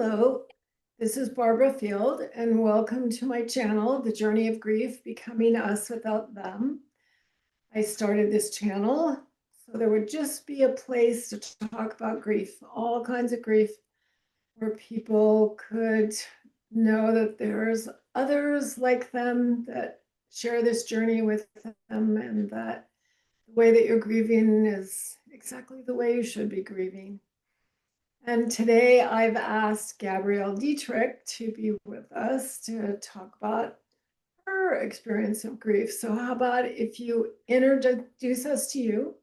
Hello, this is Barbara Field, and welcome to my channel, The Journey of Grief, Becoming Us Without Them. I started this channel so there would just be a place to talk about grief, all kinds of grief, where people could know that there's others like them that share this journey with them, and that the way that you're grieving is exactly the way you should be grieving. And today I've asked Gabrielle Dietrich to be with us to talk about her experience of grief. So how about if you introduce us to you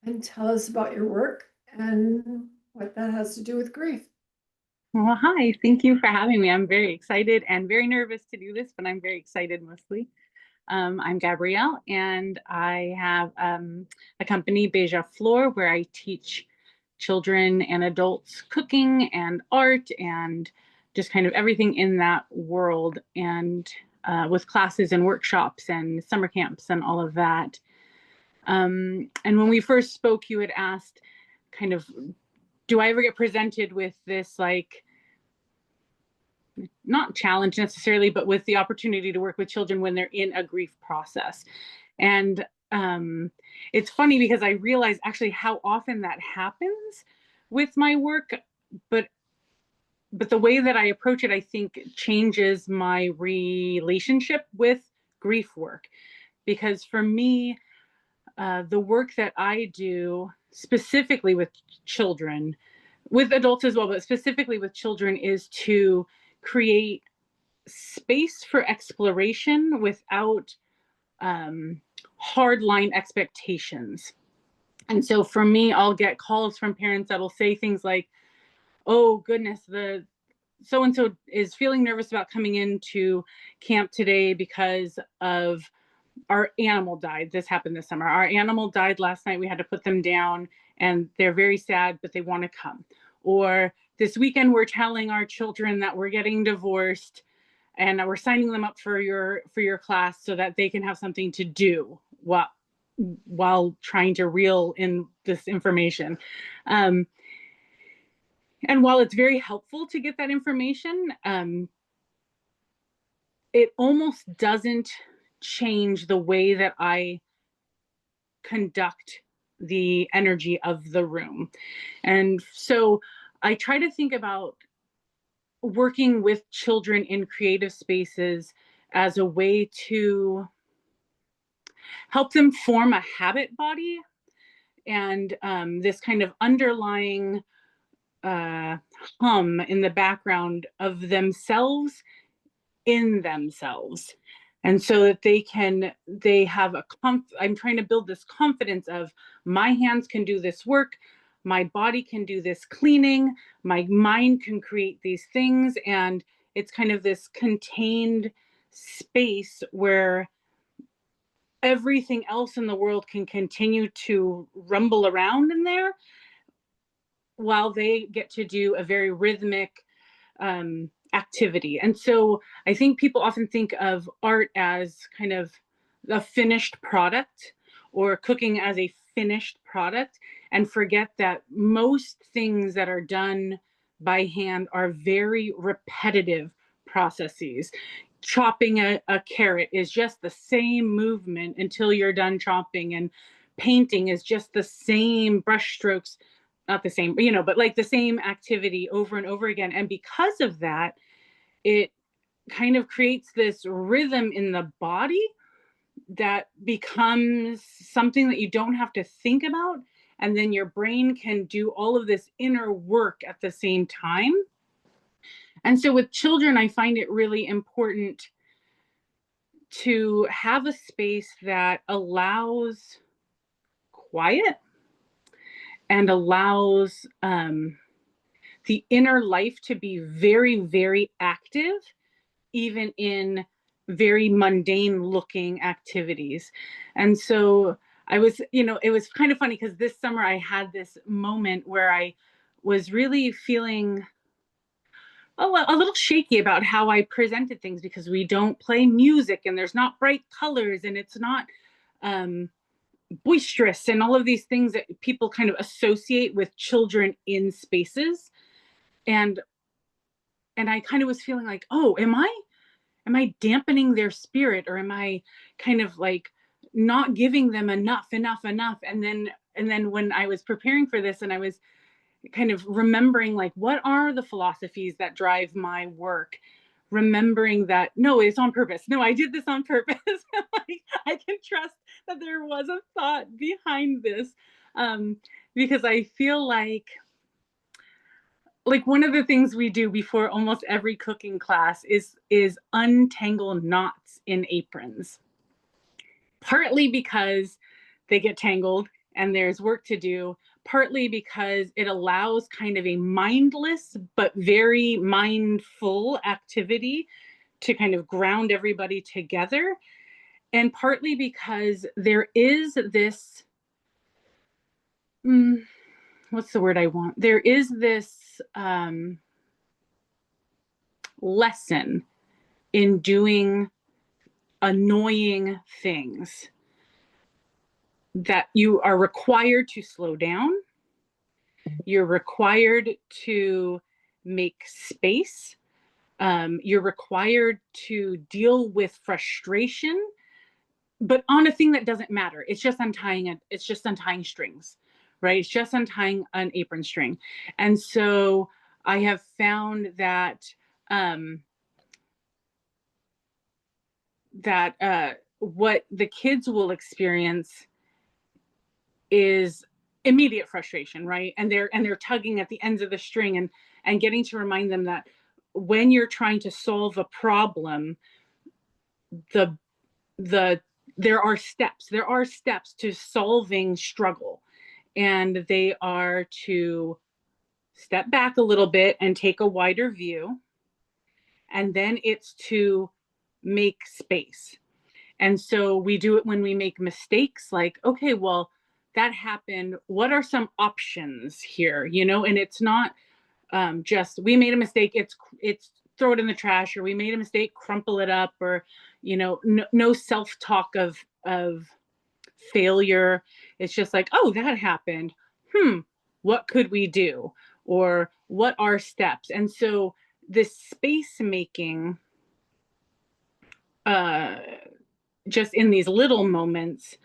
and tell us about your work and what that has to do with grief? Well, hi, thank you for having me. I'm very excited and very nervous to do this, but I'm very excited mostly. I'm Gabrielle, and I have a company, Beja Flor, where I teach children and adults cooking and art and just kind of everything in that world, and with classes and workshops and summer camps and all of that. And when we first spoke, you had asked kind of, do I ever get presented with this, like, not challenge necessarily, but with the opportunity to work with children when they're in a grief process. And it's funny because I realize actually how often that happens with my work, but the way that I approach it, I think, changes my relationship with grief work. Because for me, the work that I do specifically with children, with adults as well, but specifically with children, is to create space for exploration without hard line expectations. And so for me, I'll get calls from parents that'll say things like, oh goodness, the so-and-so is feeling nervous about coming into camp today because of our animal died. This happened this summer. Our animal died last night. We had to put them down and they're very sad, but they want to come. Or this weekend, we're telling our children that we're getting divorced and we're signing them up for your class so that they can have something to do while trying to reel in this information. And while it's very helpful to get that information, it almost doesn't change the way that I conduct the energy of the room. And so I try to think about working with children in creative spaces as a way to help them form a habit body and this kind of underlying hum in the background of themselves in themselves. And so that they have I'm trying to build this confidence of my hands can do this work, my body can do this cleaning, my mind can create these things. And it's kind of this contained space where everything else in the world can continue to rumble around in there while they get to do a very rhythmic activity. And so I think people often think of art as kind of a finished product or cooking as a finished product and forget that most things that are done by hand are very repetitive processes. Chopping a carrot is just the same movement until you're done chopping, and painting is just the same brush strokes, not the same, but like the same activity over and over again. And because of that, it kind of creates this rhythm in the body that becomes something that you don't have to think about. And then your brain can do all of this inner work at the same time. And so with children, I find it really important to have a space that allows quiet and allows the inner life to be very, very active, even in very mundane looking activities. And so I was, it was kind of funny because this summer I had this moment where I was really feeling a little shaky about how I presented things, because we don't play music and there's not bright colors and it's not boisterous and all of these things that people kind of associate with children in spaces. And I kind of was feeling like, oh, am I dampening their spirit, or am I kind of like not giving them enough? And then when I was preparing for this and I was kind of remembering, like, what are the philosophies that drive my work, remembering that no, it's on purpose, no, I did this on purpose. Like, I can trust that there was a thought behind this, because I feel like one of the things we do before almost every cooking class is untangle knots in aprons, partly because they get tangled and there's work to do, partly because it allows kind of a mindless but very mindful activity to kind of ground everybody together, and partly because there is this what's the word I want? There is this lesson in doing annoying things, that you are required to slow down. You're required to make space. You're required to deal with frustration, but on a thing that doesn't matter. It's just untying it. It's just untying strings, right? It's just untying an apron string. And so I have found that what the kids will experience is immediate frustration, right? And they're tugging at the ends of the string, and getting to remind them that when you're trying to solve a problem, the there are steps to solving struggle, and they are to step back a little bit and take a wider view, and then it's to make space. And so we do it when we make mistakes, like, okay, well, that happened. What are some options here? And it's not just, we made a mistake, it's throw it in the trash, or we made a mistake, crumple it up, or, no self-talk of failure. It's just like, oh, that happened. What could we do? Or what are steps? And so this space making, just in these little moments,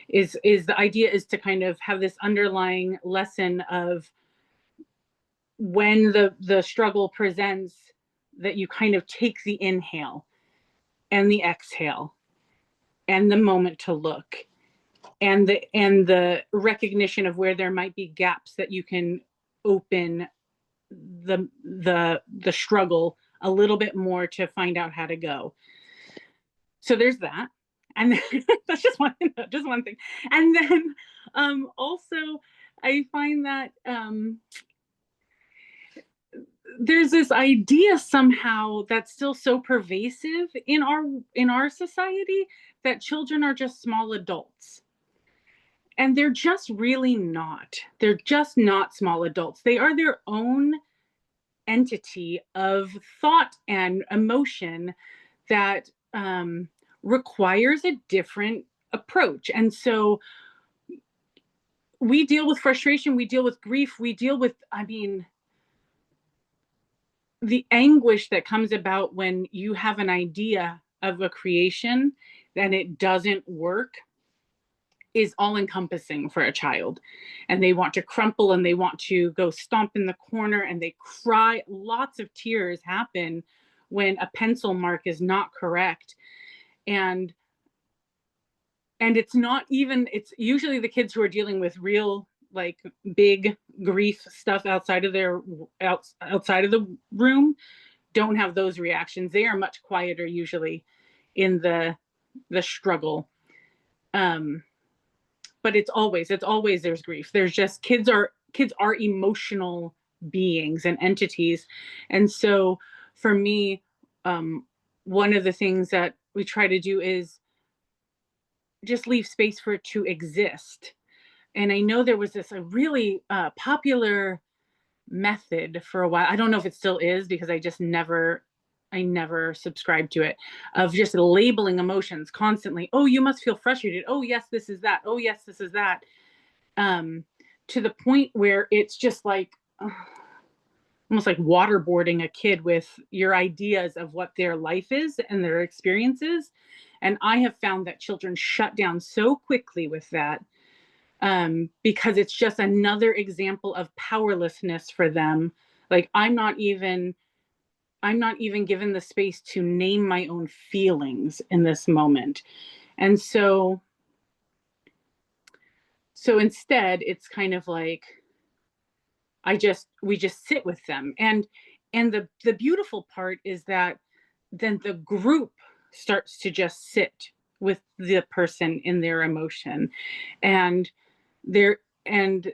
is the idea is to kind of have this underlying lesson of, when the struggle presents, that you kind of take the inhale and the exhale and the moment to look, and the recognition of where there might be gaps that you can open the struggle a little bit more to find out how to go. So there's that. And then, that's just one thing. And then also I find that there's this idea somehow that's still so pervasive in our society, that children are just small adults. And they're just really not. They're just not small adults. They are their own entity of thought and emotion that requires a different approach. And so we deal with frustration, we deal with grief, we deal with, the anguish that comes about when you have an idea of a creation and it doesn't work, is all encompassing for a child. And they want to crumple, and they want to go stomp in the corner, and they cry. Lots of tears happen when a pencil mark is not correct. And it's usually the kids who are dealing with real, like, big grief stuff outside of the room don't have those reactions. They are much quieter usually in the struggle. But it's always there's grief. There's just, kids are emotional beings and entities. And so for me, one of the things that we try to do is just leave space for it to exist. And I know there was a really popular method for a while. I don't know if it still is, because I never subscribed to it, of just labeling emotions constantly. Oh, you must feel frustrated. Oh, yes, this is that. Oh, yes, this is that. To the point where it's just like, almost like waterboarding a kid with your ideas of what their life is and their experiences. And I have found that children shut down so quickly with that, because it's just another example of powerlessness for them. Like I'm not even given the space to name my own feelings in this moment. And so instead it's kind of like we just sit with them. And the beautiful part is that then the group starts to just sit with the person in their emotion, and there and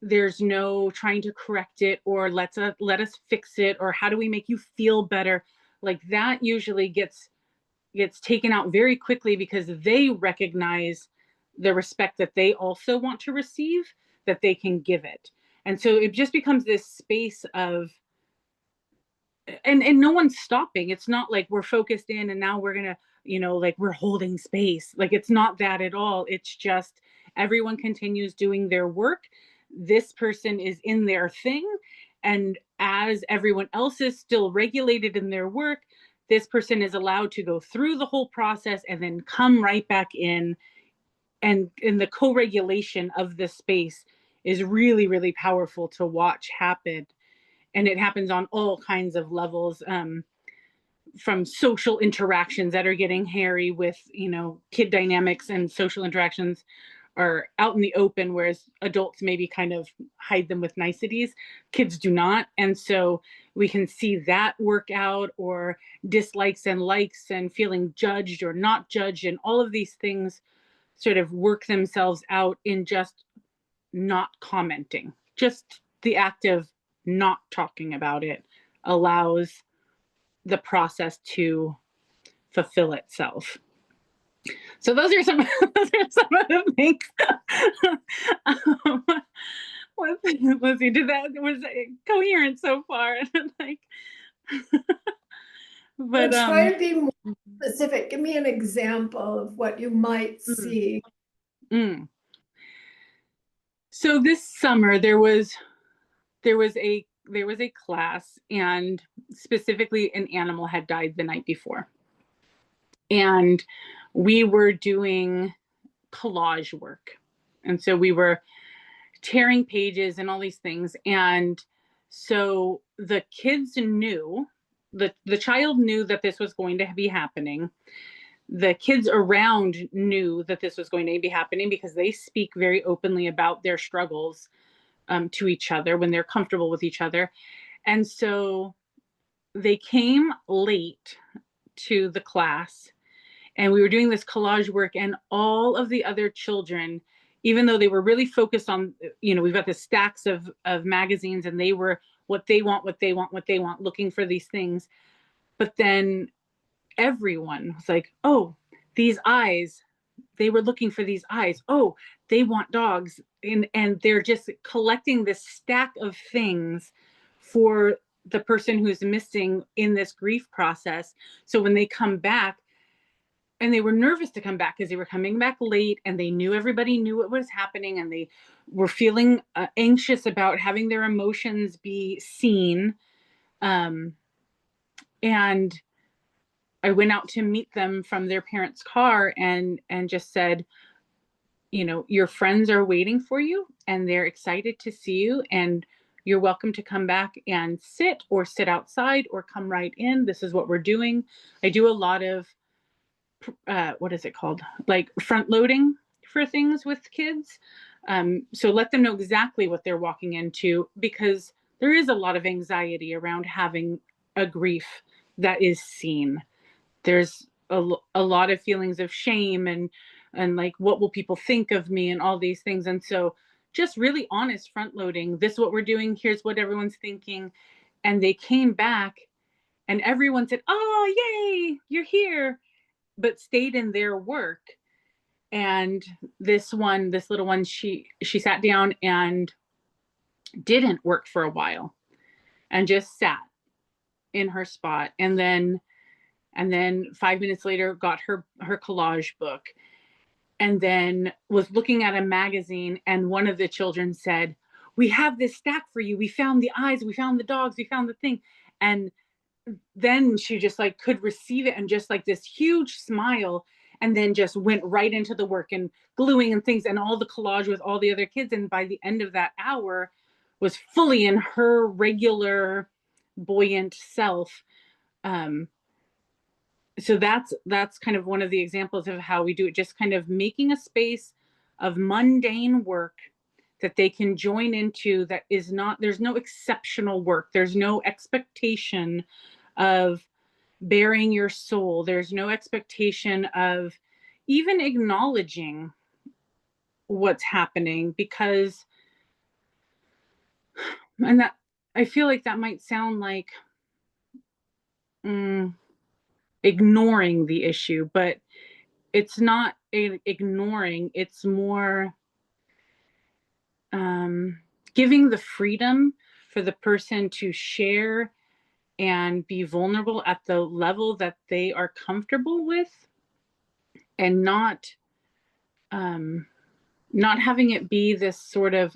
there's no trying to correct it or let us fix it, or how do we make you feel better. Like that usually gets taken out very quickly, because they recognize the respect that they also want to receive, that they can give it. And so it just becomes this space of, and no one's stopping. It's not like we're focused in and now we're gonna, like we're holding space. Like it's not that at all. It's just everyone continues doing their work. This person is in their thing, and as everyone else is still regulated in their work, this person is allowed to go through the whole process and then come right back in. And in the co-regulation of this space is really, really powerful to watch happen. And it happens on all kinds of levels, from social interactions that are getting hairy with, kid dynamics, and social interactions are out in the open, whereas adults maybe kind of hide them with niceties. Kids do not. And so we can see that work out, or dislikes and likes, and feeling judged or not judged. And all of these things sort of work themselves out in just not commenting. Just the act of not talking about it allows the process to fulfill itself. So those are some of the things. Let's see, was it coherent so far? Like, but try to be more specific. Give me an example of what you might see. So this summer there was a class, and specifically an animal had died the night before. And we were doing collage work. And so we were tearing pages and all these things. And so the kids knew, the child knew that this was going to be happening. The kids around knew that this was going to be happening, because they speak very openly about their struggles to each other when they're comfortable with each other. And so they came late to the class, and we were doing this collage work, and all of the other children, even though they were really focused on, we've got the stacks of magazines, and they were what they want, looking for these things. But then everyone was like, oh, these eyes, they were looking for these eyes. Oh, they want dogs. And they're just collecting this stack of things for the person who's missing in this grief process. So when they come back, and they were nervous to come back because they were coming back late, and they knew everybody knew what was happening, and they were feeling anxious about having their emotions be seen. And I went out to meet them from their parents' car, and just said, your friends are waiting for you, and they're excited to see you, and you're welcome to come back and sit outside or come right in. This is what we're doing. I do a lot of what is it called? Like front loading for things with kids. So let them know exactly what they're walking into, because there is a lot of anxiety around having a grief that is seen. There's a lot of feelings of shame, and like, what will people think of me, and all these things. And so just really honest front loading. This is what we're doing. Here's what everyone's thinking. And they came back, and everyone said, oh, yay, you're here, but stayed in their work. And this little one, she sat down and didn't work for a while, and just sat in her spot. And then 5 minutes later got her collage book, and then was looking at a magazine. And one of the children said, we have this stack for you. We found the eyes, we found the dogs, we found the thing. And then she just like could receive it and just like this huge smile, and then just went right into the work and gluing and things and all the collage with all the other kids. And by the end of that hour was fully in her regular buoyant self. So that's kind of one of the examples of how we do it, just kind of making a space of mundane work that they can join into, that is not, there's no exceptional work, there's no expectation of bearing your soul, there's no expectation of even acknowledging what's happening, because, and that, I feel like that might sound like ignoring the issue, but it's not ignoring, it's more giving the freedom for the person to share and be vulnerable at the level that they are comfortable with, and not having it be this sort of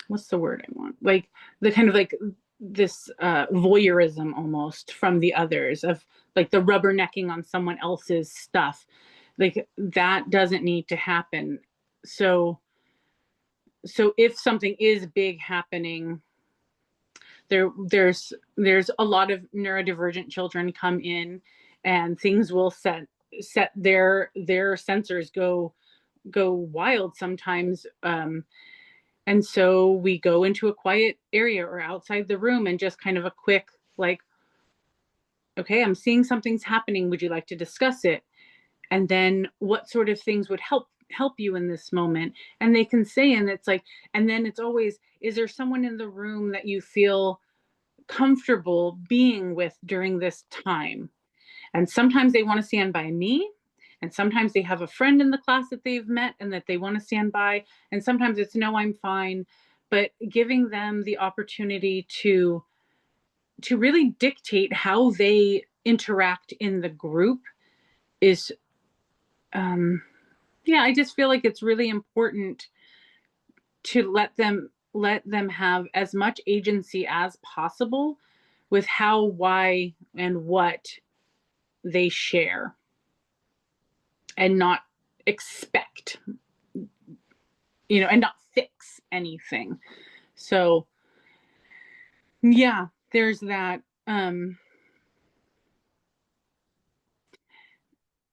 what's the word I want, like the kind of like this voyeurism almost from the others, of like the rubbernecking on someone else's stuff. Like that doesn't need to happen. So if something is big happening, there's a lot of neurodivergent children come in, and things will set their sensors go wild sometimes. And so we go into a quiet area or outside the room and just kind of a quick, like, okay, I'm seeing something's happening. Would you like to discuss it? And then what sort of things would help you in this moment? And they can say, and it's like, and then it's always, is there someone in the room that you feel comfortable being with during this time? And sometimes they want to stand by me, and sometimes they have a friend in the class that they've met and that they want to stand by, and sometimes it's no, I'm fine. But giving them the opportunity to really dictate how they interact in the group is yeah, I just feel like it's really important to let them have as much agency as possible with how, why, and what they share, and not expect, and not fix anything. So yeah, there's that.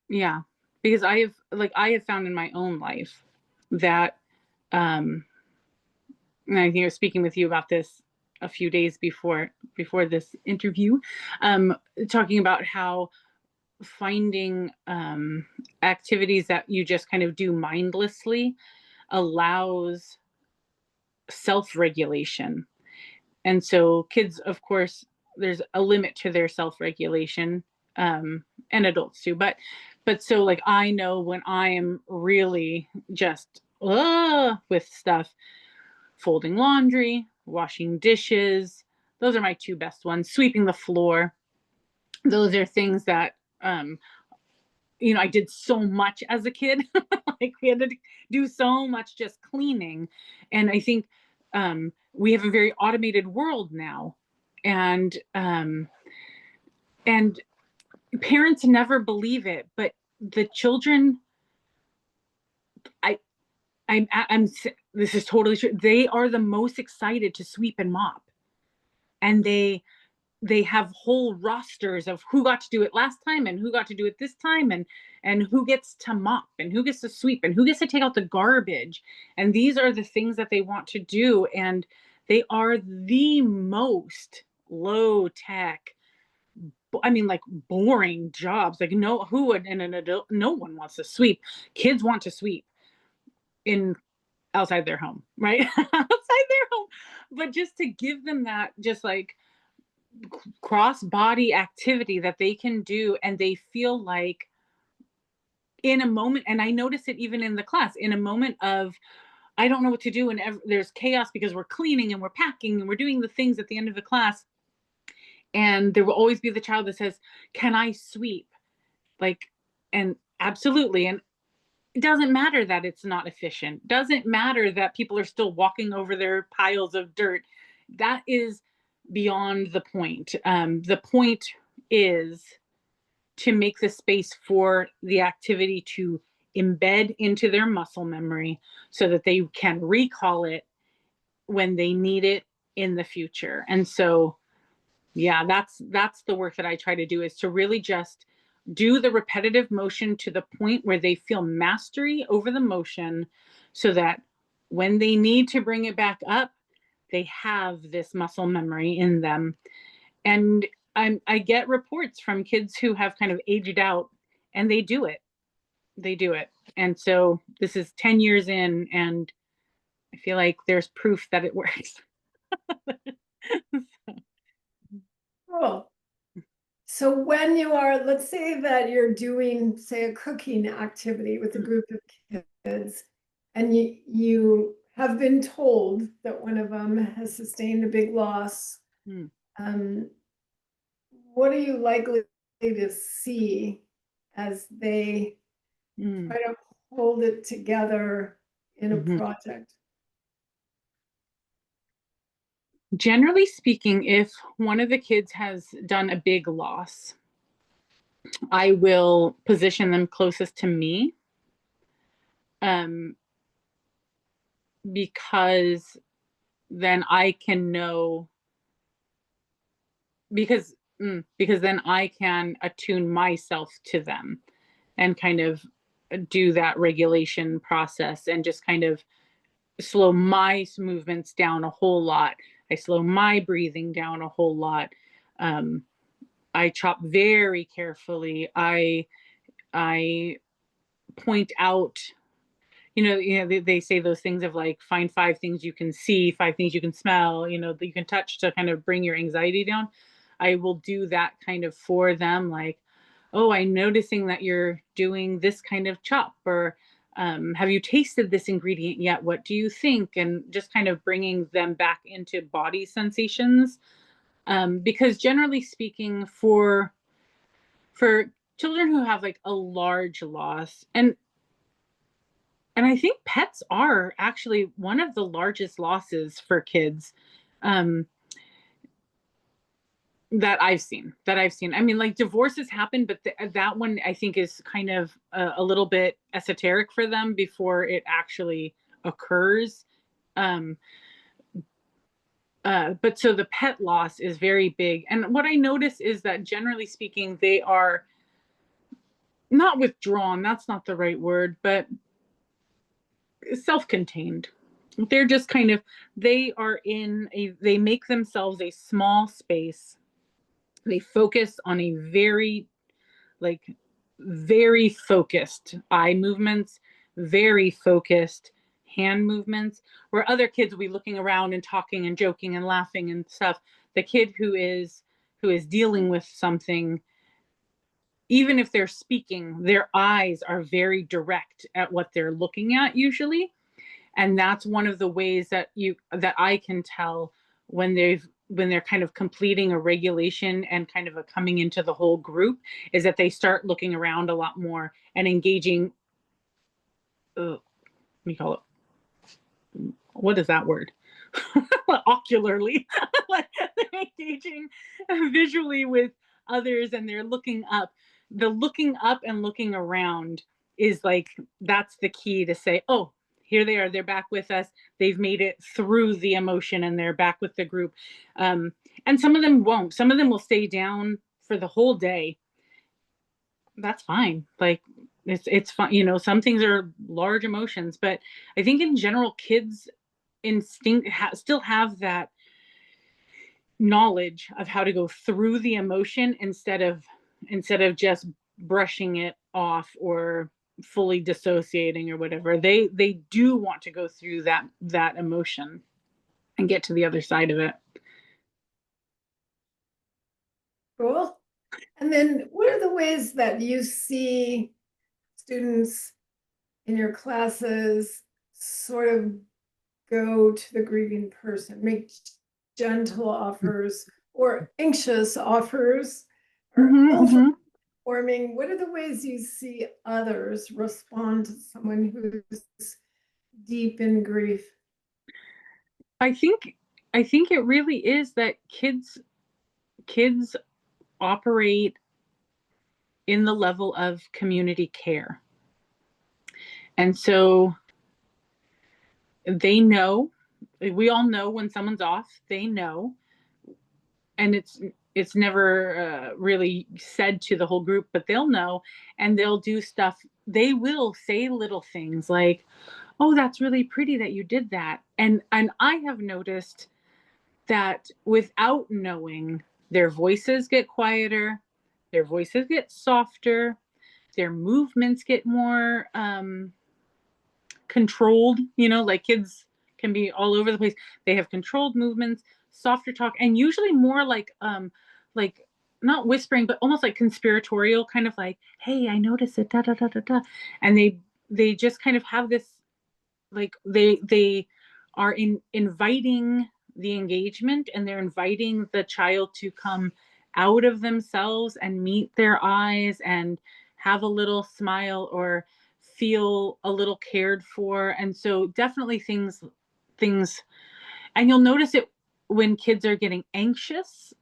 Yeah, because I have found in my own life that, and I think I was speaking with you about this a few days before this interview, talking about how finding activities that you just kind of do mindlessly allows self-regulation. And so kids, of course, there's a limit to their self-regulation, and adults too. But so like, I know when I am really just with stuff, folding laundry, washing dishes, those are my two best ones. Sweeping the floor. Those are things that, I did so much as a kid. Like we had to do so much just cleaning. And I think we have a very automated world now. And parents never believe it, but the children, I'm this is totally true. They are the most excited to sweep and mop. And they have whole rosters of who got to do it last time and who got to do it this time, and who gets to mop and who gets to sweep and who gets to take out the garbage. And these are the things that they want to do. And they are the most low tech, like boring jobs. Like who would, in an adult, no one wants to sweep. Kids want to sweep outside their home, right? Outside their home. But just to give them that, just like cross body activity that they can do, and they feel like in a moment, and I notice it even in the class, in a moment of, I don't know what to do, and there's chaos because we're cleaning and we're packing and we're doing the things at the end of the class. And there will always be the child that says, can I sweep? Like, and absolutely. it doesn't matter that it's not efficient. Doesn't matter that people are still walking over their piles of dirt. That is beyond the point. The point is to make the space for the activity to embed into their muscle memory so that they can recall it when they need it in the future. And so, yeah, that's the work that I try to do, is to really just do the repetitive motion to the point where they feel mastery over the motion, so that when they need to bring it back up, they have this muscle memory in them. And I get reports from kids who have kind of aged out, and they do it. They do it. And so this is 10 years in, and I feel like there's proof that it works. Cool. So when you are, let's say that you're doing, say, a cooking activity with a group of kids, and you have been told that one of them has sustained a big loss, Mm, what are you likely to see as they mm, try to hold it together in a mhm. project? Generally speaking, if one of the kids has done a big loss, I will position them closest to me, um, because then I can know, because because then I can attune myself to them and kind of do that regulation process, and just kind of slow my movements down a whole lot. I slow my breathing down a whole lot. Um, I chop very carefully. I point out, they say those things of like, find 5 things you can see, 5 things you can smell, that you can touch, to kind of bring your anxiety down. I will do that kind of for them, like, oh, I'm noticing that you're doing this kind of chop, or have you tasted this ingredient yet? What do you think? And just kind of bringing them back into body sensations. Because generally speaking, for children who have like a large loss, and I think pets are actually one of the largest losses for kids, um, that I've seen. I mean, like, divorces happen, but that one I think is kind of a little bit esoteric for them before it actually occurs. Um, but so the pet loss is very big. And what I notice is that generally speaking, they are not withdrawn. That's not the right word, but self-contained. They're just kind of, they make themselves a small space. They focus on a very, like, very focused eye movements, very focused hand movements, where other kids will be looking around and talking and joking and laughing and stuff. The kid who is dealing with something, even if they're speaking, their eyes are very direct at what they're looking at usually. And that's one of the ways that I can tell when they're kind of completing a regulation and kind of a coming into the whole group, is that they start looking around a lot more and engaging. What do you call it? What is that word? Ocularly. Like, they're engaging visually with others, and they're looking up. The looking up and looking around is like, that's the key to say, oh, here they are, they're back with us, they've made it through the emotion, and they're back with the group. And some of them won't, some of them will stay down for the whole day. That's fine. Like, it's fun. Some things are large emotions, but I think in general, kids still have that knowledge of how to go through the emotion, instead of just brushing it off or fully dissociating or whatever. They do want to go through that emotion and get to the other side of it. Cool. And then what are the ways that you see students in your classes sort of go to the grieving person, make gentle offers or anxious offers, or Mm-hmm, over mm-hmm. forming. What are the ways you see others respond to someone who's deep in grief? I think it really is that kids operate in the level of community care. And so they know, we all know when someone's off, they know. And it's never really said to the whole group, but they'll know, and they'll do stuff. They will say little things like, "Oh, that's really pretty that you did that." And I have noticed that without knowing, their voices get quieter, their voices get softer, their movements get more controlled, like kids can be all over the place. They have controlled movements, softer talk, and usually more like not whispering, but almost like conspiratorial, kind of like, "Hey, I noticed it, da da da da da," and they just kind of have this, like they are inviting the engagement, and they're inviting the child to come out of themselves and meet their eyes and have a little smile or feel a little cared for. And so definitely things and you'll notice it when kids are getting anxious.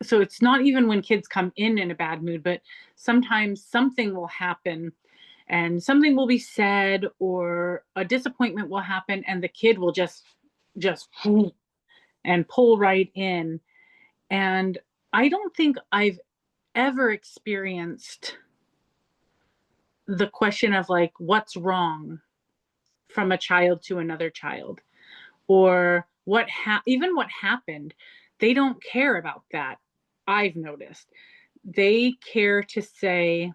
So it's not even when kids come in a bad mood, but sometimes something will happen and something will be said or a disappointment will happen, and the kid will just and pull right in. And I don't think I've ever experienced the question of like, what's wrong, from a child to another child, or even what happened. They don't care about that. I've noticed they care to say,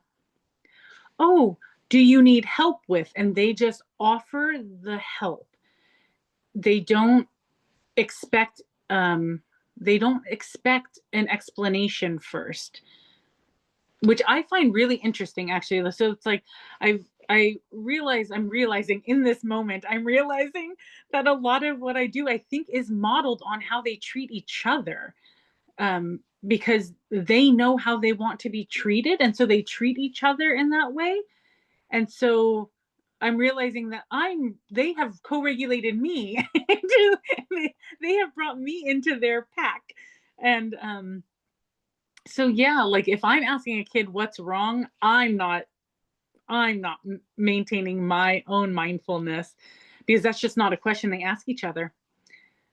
"Oh, do you need help with?" And they just offer the help. They don't expect they don't expect an explanation first, which I find really interesting, actually. So it's like I'm realizing in this moment, I'm realizing that a lot of what I do, I think, is modeled on how they treat each other, because they know how they want to be treated, and so they treat each other in that way. And so I'm realizing that they have co-regulated me into, they have brought me into their pack. And so yeah, like if I'm asking a kid what's wrong, I'm not maintaining my own mindfulness, because that's just not a question they ask each other.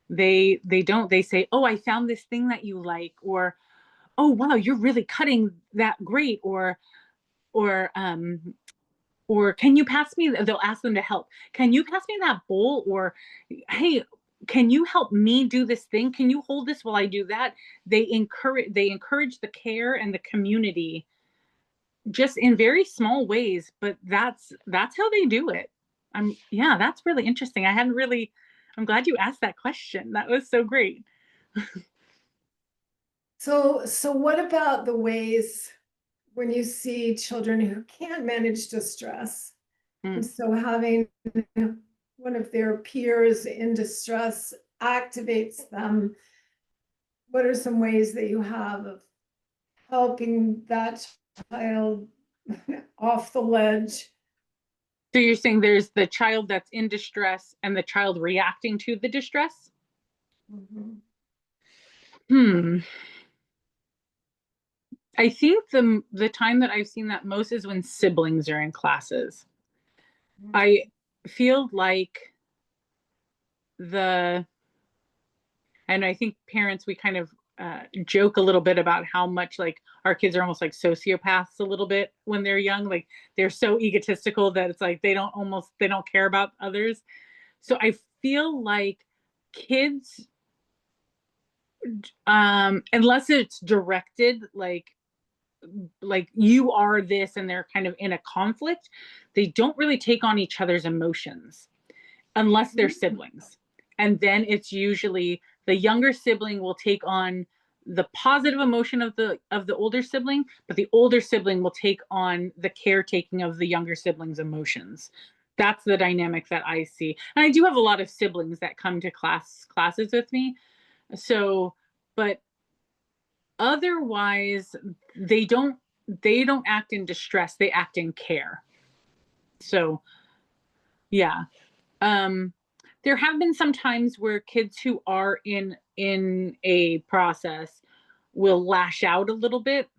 They say, "Oh, I found this thing that you like," or, "Oh, wow, you're really cutting that great," or "Can you pass me," they'll ask them to help. "Can you pass me that bowl?" Or, "Hey, can you help me do this thing? Can you hold this while I do that?" They encourage the care and the community, just in very small ways, but that's how they do it. Yeah, that's really interesting. I'm glad you asked that question. That was so great. So what about the ways when you see children who can't manage distress? And Mm. so having one of their peers in distress activates them. What are some ways that you have of helping that child off the ledge? So you're saying there's the child that's in distress and the child reacting to the distress? Mhm. Hmm. I think the time that I've seen that most is when siblings are in classes. I feel like the and I think parents, we kind of joke a little bit about how much like our kids are almost like sociopaths a little bit when they're young. Like they're so egotistical that it's like they don't care about others. So I feel like kids, unless it's directed, like you are this and they're kind of in a conflict, they don't really take on each other's emotions unless they're siblings. And then it's usually the younger sibling will take on the positive emotion of the older sibling, but the older sibling will take on the caretaking of the younger sibling's emotions. That's the dynamic that I see. And I do have a lot of siblings that come to classes with me. So, but otherwise they don't they don't act in distress, they act in care. So yeah. There have been some times where kids who are in a process will lash out a little bit.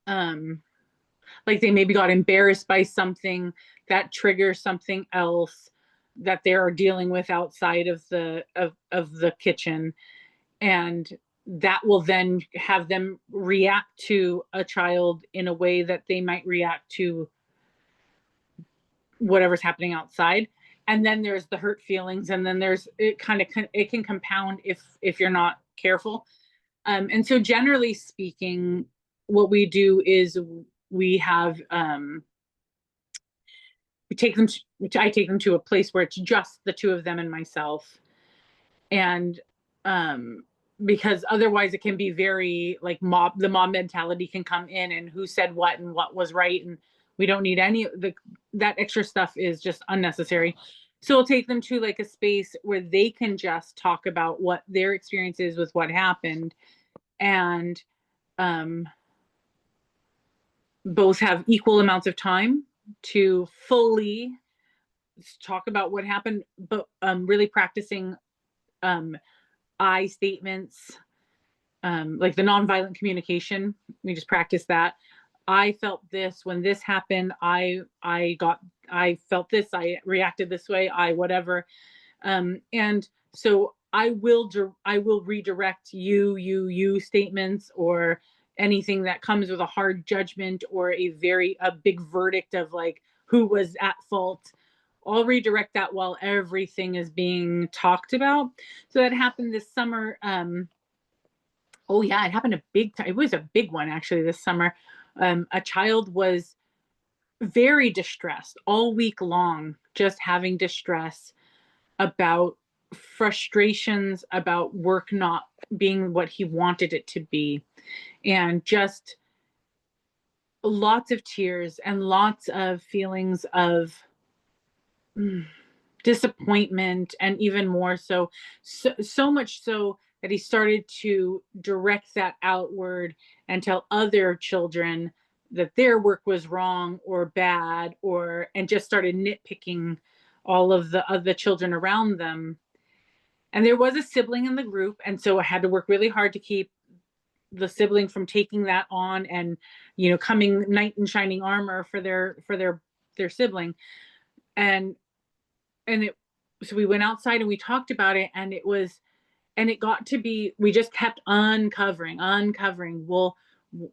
Like they maybe got embarrassed by something that triggers something else that they're dealing with outside of the kitchen, and that will then have them react to a child in a way that they might react to whatever's happening outside. And then there's the hurt feelings, and then there's it can compound if you're not careful. And so generally speaking, what we do is we have I take them to a place where it's just the two of them and myself. And because otherwise it can be very like the mob mentality can come in, and who said what and what was right, and we don't need any of that extra stuff is just unnecessary. So we'll take them to like a space where they can just talk about what their experience is with what happened, and both have equal amounts of time to fully talk about what happened, but really practicing I statements, like the nonviolent communication. We just practice that. I felt this when this happened. I felt this. I reacted this way. I whatever. And so I will redirect you statements, or anything that comes with a hard judgment or a big verdict of like who was at fault. I'll redirect that while everything is being talked about. So that happened this summer. Oh yeah, it happened a big time. It was a big one actually this summer. A child was very distressed all week long, just having distress about frustrations about work not being what he wanted it to be, and just lots of tears and lots of feelings of disappointment, and even more so much so that he started to direct that outward and tell other children that their work was wrong or bad, and just started nitpicking all of the other children around them. And there was a sibling in the group, and so I had to work really hard to keep the sibling from taking that on, and coming knight in shining armor for their sibling. And so we went outside and we talked about it, and it got to be, we just kept uncovering. Well,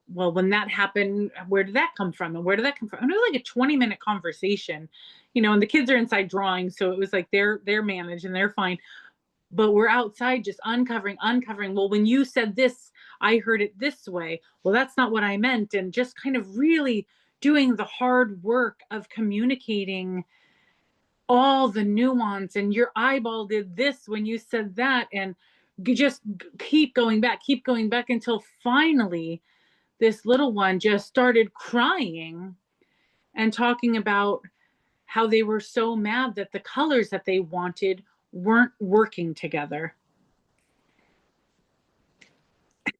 when that happened, where did that come from? And where did that come from? And it was like a 20-minute conversation, and the kids are inside drawing. So it was like they're managed and they're fine. But we're outside just uncovering. Well, when you said this, I heard it this way. Well, that's not what I meant. And just kind of really doing the hard work of communicating all the nuance, and your eyeball did this when you said that, and just keep going back until finally this little one just started crying and talking about how they were so mad that the colors that they wanted weren't working together.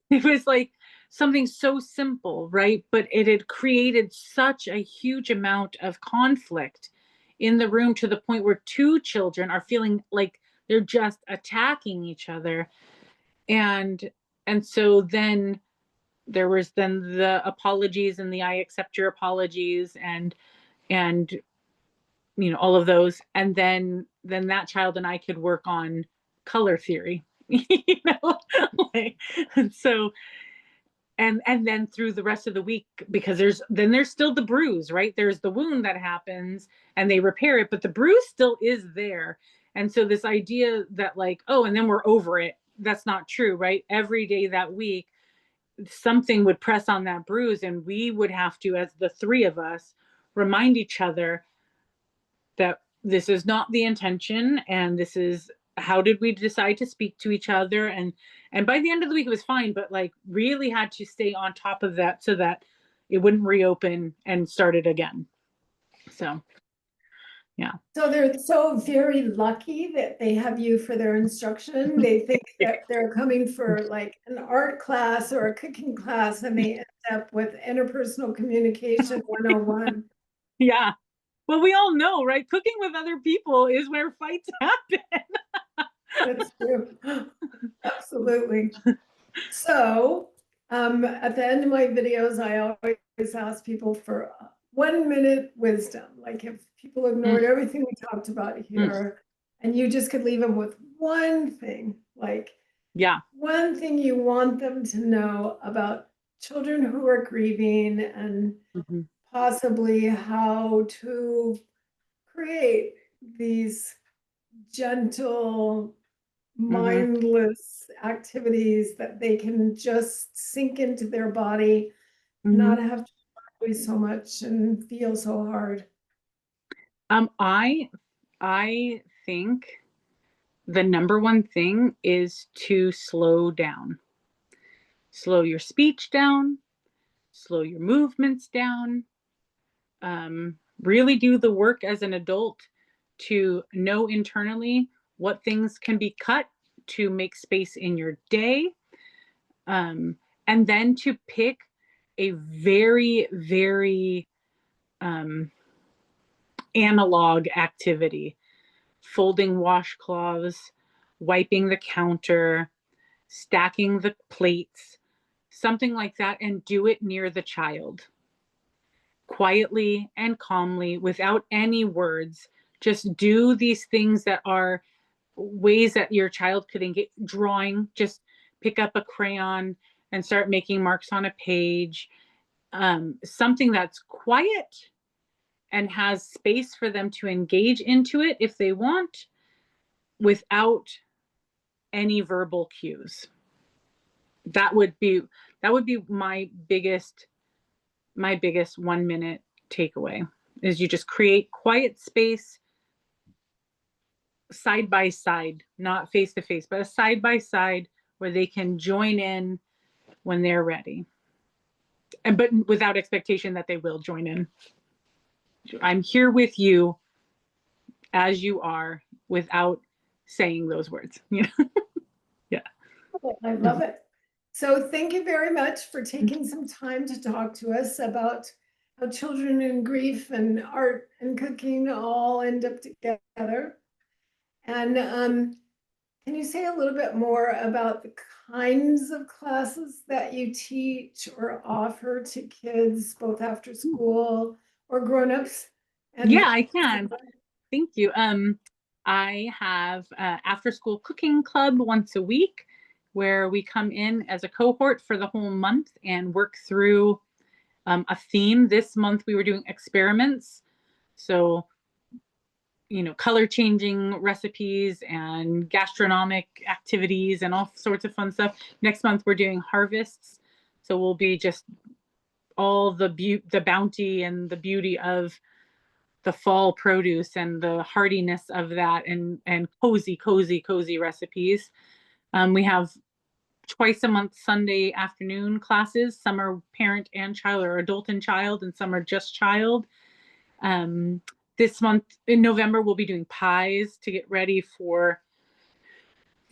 It was like something so simple, right? But it had created such a huge amount of conflict in the room, to the point where two children are feeling like they're just attacking each other. And so then there was the apologies, and the I accept your apologies, and all of those. And then that child and I could work on color theory, like, and so and then through the rest of the week, because there's still the bruise, right? There's the wound that happens and they repair it, but the bruise still is there. And so this idea that like, oh, and then we're over it, that's not true, right? Every day that week, something would press on that bruise, and we would have to, as the three of us, remind each other that this is not the intention, and this is how did we decide to speak to each other. And by the end of the week it was fine, but like really had to stay on top of that so that it wouldn't reopen and start it again. So So they're so very lucky that they have you for their instruction. They think that they're coming for like an art class or a cooking class, and they end up with interpersonal communication 101. Yeah. Well, we all know, right? Cooking with other people is where fights happen. That's true. Absolutely. So, at the end of my videos, I always ask people for 1 minute wisdom. Like if people ignored everything we talked about here, and you just could leave them with one thing, like Yeah. one thing you want them to know about children who are grieving and Mm-hmm. possibly how to create these gentle, Mm-hmm. mindless activities that they can just sink into their body, Mm-hmm. not have to worry so much and feel so hard. I think the number one thing is to slow down. Slow your speech down, slow your movements down. Really do the work as an adult to know internally what things can be cut to make space in your day. And then to pick a very, very analog activity, folding washcloths, wiping the counter, stacking the plates, something like that, and do it near the child. Quietly and calmly, without any words. Just do these things that are ways that your child could engage. Drawing, just pick up a crayon and start making marks on a page. Something that's quiet and has space for them to engage into it if they want, without any verbal cues. That would be my biggest 1 minute takeaway, is you just create quiet space side by side, not face to face, but a side by side where they can join in when they're ready. But without expectation that they will join in. I'm here with you as you are, without saying those words. Yeah. I love it. So thank you very much for taking some time to talk to us about how children in grief and art and cooking all end up together. And can you say a little bit more about the kinds of classes that you teach or offer to kids, both after school or grown-ups? Yeah, I can. Thank you. I have after school cooking club once a week, where we come in as a cohort for the whole month and work through a theme. This month we were doing experiments. So, color changing recipes and gastronomic activities and all sorts of fun stuff. Next month we're doing harvests. So we'll be just all the bounty and the beauty of the fall produce and the hardiness of that, and cozy recipes. We have twice a month Sunday afternoon classes. Some are parent and child, or adult and child, and some are just child. This month in November, we'll be doing pies to get ready for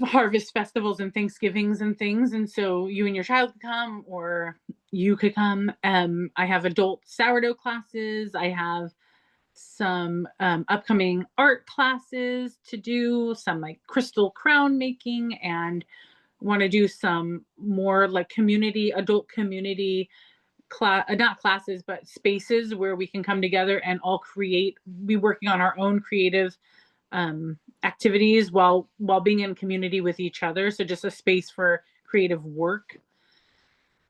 harvest festivals and Thanksgivings and things. And so you and your child could come, or you could come. I have adult sourdough classes. I have some upcoming art classes to do, some like crystal crown making, and want to do some more like adult community not classes, but spaces where we can come together and all be working on our own creative activities while being in community with each other. So just a space for creative work.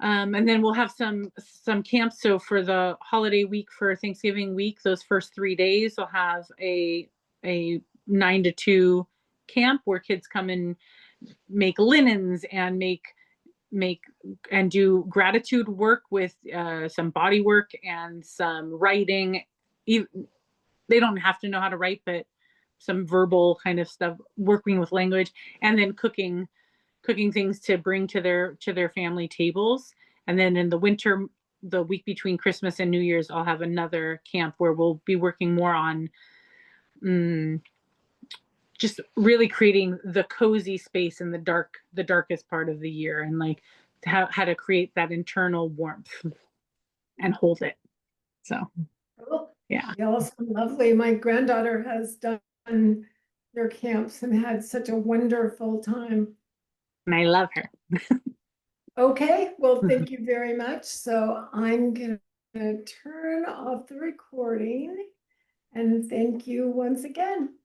And then we'll have some camps. So for the holiday week, for Thanksgiving week, those first 3 days, we'll have a 9 to 2 camp where kids come and make linens and make and do gratitude work with some body work and some writing. They don't have to know how to write, but some verbal kind of stuff, working with language, and then cooking things to bring to their family tables. And then in the winter, the week between Christmas and New Year's, I'll have another camp where we'll be working more on just really creating the cozy space in the darkest part of the year, and like how to create that internal warmth and hold it. So Oh, yeah. awesome, lovely. My granddaughter has done their camps and had such a wonderful time. And I love her. Okay, well, thank you very much. So I'm gonna turn off the recording and thank you once again.